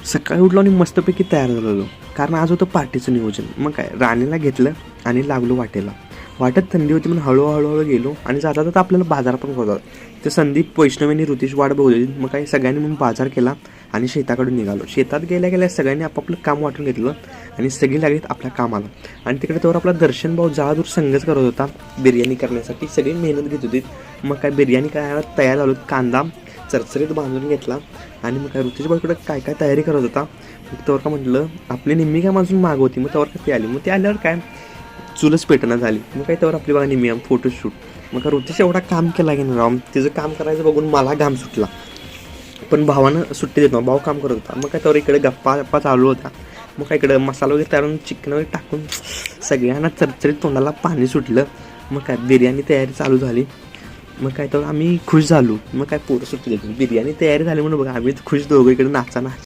सकाळी उठलो आणि मस्तपैकी तयार झालेलो, कारण आज होतं पार्टीचं नियोजन. मग काय राणीला घेतलं आणि लागलो वाटेला. वाटेत थंडी होती म्हणून हळूहळू गेलो आणि जाता जाता आपल्याला बाजार पण होता. ते संदीप, वैष्णवीनी, ऋतीश वाट बघली. मग काही सगळ्यांनी म्हणून बाजार केला आणि शेताकडून निघालो. शेतात गेल्या गेल्या सगळ्यांनी आपापलं काम वाटून घेतलं आणि सगळी लागलीत आपल्या कामाला. आणि तिकडे त्यावर आपला दर्शन भाऊ जाळादूर संघच करत होता बिर्याणी करण्यासाठी. सगळी मेहनत घेत होती. मग काय बिर्याणी करायला तयार झालो. कांदा चरचरीत बांधून घेतला आणि मग काय ऋतीश भाऊकडे काय काय तयारी करत होता. मग त्यावर का म्हटलं आपली निम्मी काय माझून माग होती. मग त्यावर का ती आली. मग ती आल्यावर काय चुलच पेटणं झाली. मग काय त्यावर आपली बघा निम्मी फोटोशूट. मग काय ऋतीश एवढा काम केला की नाही राम, तिचं काम करायचं बघून मला घाम सुटला. पण भावानं सुट्टी देत नव्हता, भाऊ काम करत होता. मग काय त्यावर इकडे गप्पा चालू होता. मग काय इकडं मसाला वगैरे तयार चिकन वगैरे टाकून सगळ्यांना चरचरीत तोंडाला पाणी सुटलं. मग काय बिर्याणी तयारी चालू झाली. मग काय तर आम्ही खुश झालो. मग काय पोरं सुट्टी देतो, बिर्याणी तयारी झाली म्हणून बघा आम्ही खुश दोघं इकडे नाचा